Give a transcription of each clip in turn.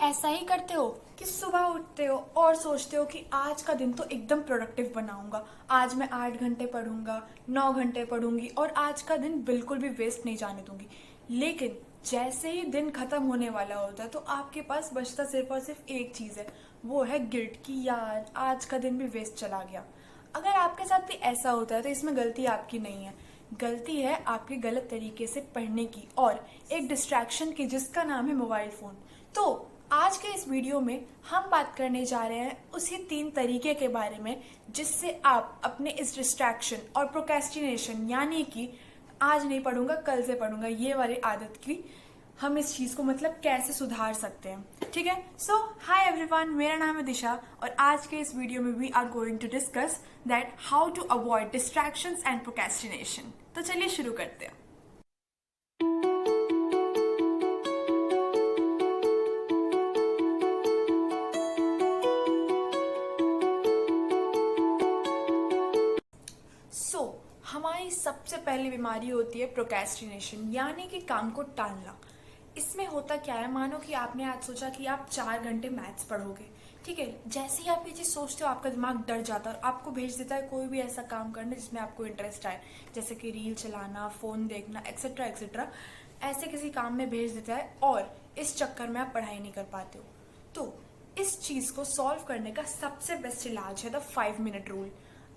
ऐसा ही करते हो कि सुबह उठते हो और सोचते हो कि आज का दिन तो एकदम प्रोडक्टिव बनाऊंगा। आज मैं 8 घंटे पढ़ूंगा, 9 घंटे पढ़ूंगी और आज का दिन बिल्कुल भी वेस्ट नहीं जाने दूंगी। लेकिन जैसे ही दिन खत्म होने वाला होता है तो आपके पास बचता सिर्फ और सिर्फ एक चीज़ है, वो है गिल्ट कि यार आज का दिन भी वेस्ट चला गया। अगर आपके साथ भी ऐसा होता है तो इसमें गलती आपकी नहीं है, गलती है आपके गलत तरीके से पढ़ने की और एक डिस्ट्रैक्शन की जिसका नाम है मोबाइल फ़ोन। तो आज के इस वीडियो में हम बात करने जा रहे हैं उसी 3 तरीके के बारे में जिससे आप अपने इस डिस्ट्रैक्शन और प्रोक्रेस्टिनेशन यानी कि आज नहीं पढ़ूंगा कल से पढ़ूंगा ये वाली आदत की हम इस चीज़ को मतलब कैसे सुधार सकते हैं। ठीक है, सो हाय एवरीवन, मेरा नाम है दिशा और आज के इस वीडियो में we are going to discuss that how to avoid distractions and procrastination. तो चलिए शुरू करते हैं। हमारी सबसे पहली बीमारी होती है प्रोक्रेस्टिनेशन यानी कि काम को टालना। इसमें होता क्या है, मानो कि आपने आज सोचा कि आप 4 घंटे मैथ्स पढ़ोगे। ठीक है, जैसे ही आप ये चीज़ सोचते हो आपका दिमाग डर जाता है और आपको भेज देता है कोई भी ऐसा काम करने जिसमें आपको इंटरेस्ट आए, जैसे कि रील चलाना, फ़ोन देखना, एक्सेट्रा एक्सेट्रा। ऐसे किसी काम में भेज देता है और इस चक्कर में आप पढ़ाई नहीं कर पाते हो। तो इस चीज़ को सॉल्व करने का सबसे बेस्ट इलाज है द 5 मिनट रूल।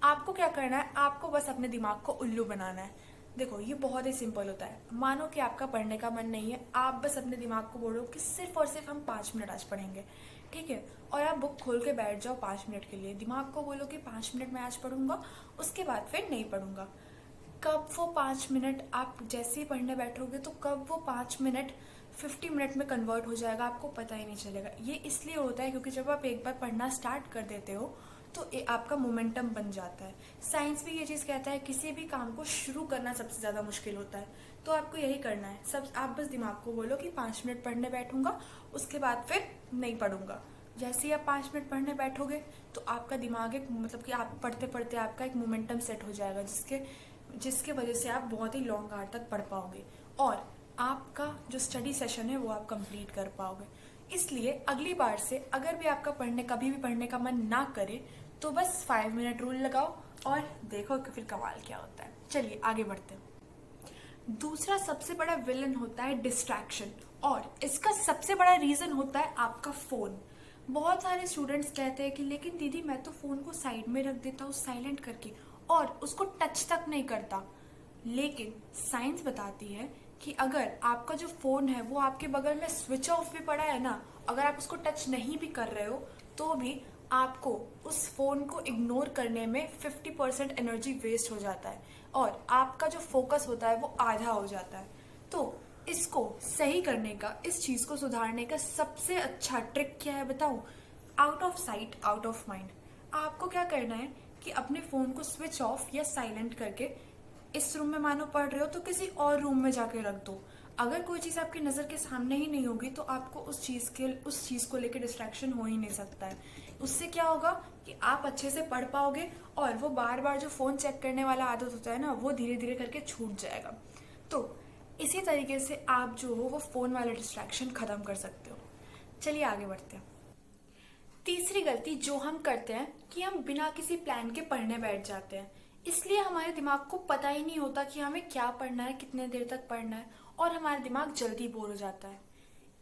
आपको क्या करना है, आपको बस अपने दिमाग को उल्लू बनाना है। देखो ये बहुत ही सिंपल होता है। मानो कि आपका पढ़ने का मन नहीं है, आप बस अपने दिमाग को बोलो कि सिर्फ और सिर्फ हम 5 मिनट आज पढ़ेंगे। ठीक है, और आप बुक खोल के बैठ जाओ 5 मिनट के लिए, दिमाग को बोलो कि 5 मिनट मैं आज पढ़ूंगा, उसके बाद फिर नहीं पढ़ूंगा। कब वो 5 मिनट आप जैसे ही पढ़ने बैठोगे तो कब वो 5 मिनट 50 मिनट में कन्वर्ट हो जाएगा आपको पता ही नहीं चलेगा। ये इसलिए होता है क्योंकि जब आप एक बार पढ़ना स्टार्ट कर देते हो तो आपका मोमेंटम बन जाता है। साइंस भी ये चीज़ कहता है किसी भी काम को शुरू करना सबसे ज़्यादा मुश्किल होता है। तो आपको यही करना है, सब आप बस दिमाग को बोलो कि 5 मिनट पढ़ने बैठूंगा, उसके बाद फिर नहीं पढ़ूंगा। जैसे ही आप 5 मिनट पढ़ने बैठोगे तो आपका दिमाग एक मतलब कि आप पढ़ते पढ़ते आपका एक मोमेंटम सेट हो जाएगा जिसके जिसके वजह से आप बहुत ही लॉन्ग आवर तक पढ़ पाओगे और आपका जो स्टडी सेशन है वो आप कंप्लीट कर पाओगे। इसलिए अगली बार से अगर भी आपका कभी भी पढ़ने का मन ना करे तो बस 5 मिनट रूल लगाओ और देखो कि फिर कमाल क्या होता है। चलिए आगे बढ़ते हैं। दूसरा सबसे बड़ा विलन होता है डिस्ट्रैक्शन और इसका सबसे बड़ा रीजन होता है आपका फोन। बहुत सारे स्टूडेंट्स कहते हैं कि लेकिन दीदी मैं तो फोन को साइड में रख देता हूँ साइलेंट करके और उसको टच तक नहीं करता। लेकिन साइंस बताती है कि अगर आपका जो फोन है वो आपके बगल में स्विच ऑफ भी पड़ा है ना, अगर आप उसको टच नहीं भी कर रहे हो तो भी आपको उस फोन को इग्नोर करने में 50% एनर्जी वेस्ट हो जाता है और आपका जो फोकस होता है वो आधा हो जाता है। तो इसको सही करने का, इस चीज को सुधारने का सबसे अच्छा ट्रिक क्या है बताऊं? Out of sight out of mind. आपको क्या करना है कि अपने फोन को स्विच ऑफ या साइलेंट करके इस रूम में मानो पढ़ रहे हो तो किसी और रूम में जाके रख दो। अगर कोई चीज आपकी नजर के सामने ही नहीं होगी तो आपको उस चीज को लेकर डिस्ट्रैक्शन हो ही नहीं सकता है। उससे क्या होगा कि आप अच्छे से पढ़ पाओगे और वो बार बार जो फोन चेक करने वाला आदत होता है ना वो धीरे धीरे करके छूट जाएगा। तो इसी तरीके से आप जो हो वो फोन वाला डिस्ट्रैक्शन खत्म कर सकते हो। चलिए आगे बढ़ते हैं। तीसरी गलती जो हम करते हैं कि हम बिना किसी प्लान के पढ़ने बैठ जाते हैं। इसलिए हमारे दिमाग को पता ही नहीं होता कि हमें क्या पढ़ना है, कितने देर तक पढ़ना है और हमारा दिमाग जल्दी बोर हो जाता है।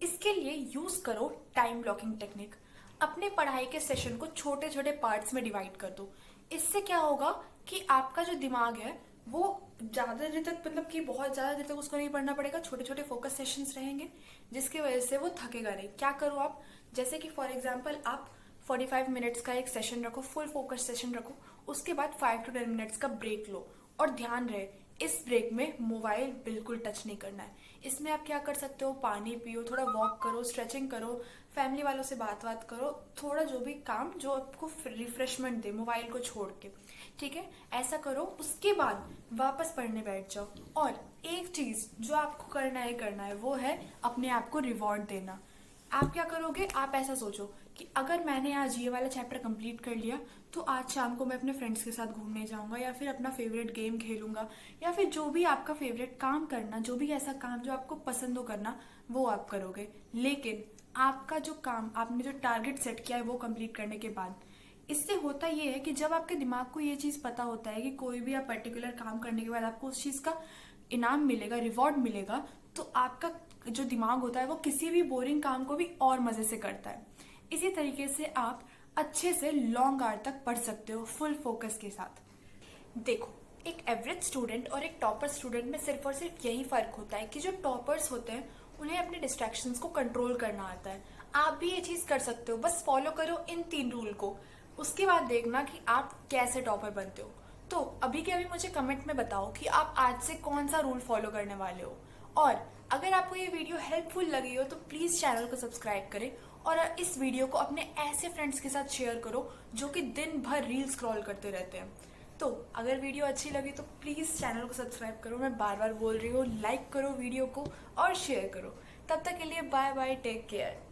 इसके लिए यूज करो टाइम ब्लॉकिंग टेक्निक। अपने पढ़ाई के सेशन को छोटे छोटे पार्ट्स में डिवाइड कर दो। इससे क्या होगा कि आपका जो दिमाग है वो ज्यादा देर तक मतलब कि बहुत ज्यादा देर तक उसको नहीं पढ़ना पड़ेगा, छोटे छोटे फोकस सेशंस रहेंगे जिसकी वजह से वो थकेगा नहीं। क्या करो आप, जैसे कि फॉर एग्जाम्पल आप 45 मिनट्स का एक सेशन रखो, फुल फोकस सेशन रखो, उसके बाद 5 to 10 मिनट्स का ब्रेक लो और ध्यान रहे इस ब्रेक में मोबाइल बिल्कुल टच नहीं करना है। इसमें आप क्या कर सकते हो, पानी पियो, थोड़ा वॉक करो, स्ट्रेचिंग करो, फैमिली वालों से बात करो, थोड़ा जो भी काम जो आपको रिफ्रेशमेंट दे मोबाइल को छोड़ के। ठीक है, ऐसा करो, उसके बाद वापस पढ़ने बैठ जाओ। और एक चीज जो आपको करना है वो है अपने आप को रिवॉर्ड देना। आप क्या करोगे, आप ऐसा सोचो कि अगर मैंने आज ये वाला चैप्टर कंप्लीट कर लिया तो आज शाम को मैं अपने फ्रेंड्स के साथ घूमने जाऊंगा या फिर अपना फेवरेट गेम खेलूंगा या फिर जो भी आपका फेवरेट काम करना, जो भी ऐसा काम जो आपको पसंद हो करना वो आप करोगे। लेकिन आपका जो काम, आपने जो टारगेट सेट किया है वो कंप्लीट करने के बाद। इससे होता ये है कि जब आपके दिमाग को ये चीज़ पता होता है कि कोई भी आप पर्टिकुलर काम करने के बाद आपको उस चीज़ का इनाम मिलेगा, रिवॉर्ड मिलेगा, तो आपका जो दिमाग होता है वो किसी भी बोरिंग काम को भी और मज़े से करता है। इसी तरीके से आप अच्छे से लॉन्ग आवर तक पढ़ सकते हो फुल फोकस के साथ। देखो, एक एवरेज स्टूडेंट और एक टॉपर स्टूडेंट में सिर्फ और सिर्फ यही फ़र्क होता है कि जो टॉपर्स होते हैं उन्हें अपने डिस्ट्रैक्शंस को कंट्रोल करना आता है। आप भी ये चीज़ कर सकते हो, बस फॉलो करो इन 3 रूल को। उसके बाद देखना कि आप कैसे टॉपर बनते हो। तो अभी के अभी मुझे कमेंट में बताओ कि आप आज से कौन सा रूल फॉलो करने वाले हो। और अगर आपको ये वीडियो हेल्पफुल लगी हो तो प्लीज़ चैनल को सब्सक्राइब करें और इस वीडियो को अपने ऐसे फ्रेंड्स के साथ शेयर करो जो कि दिन भर रील स्क्रॉल करते रहते हैं। तो अगर वीडियो अच्छी लगी तो प्लीज़ चैनल को सब्सक्राइब करो, मैं बार बार बोल रही हूँ, लाइक करो वीडियो को और शेयर करो। तब तक के लिए बाय बाय, टेक केयर।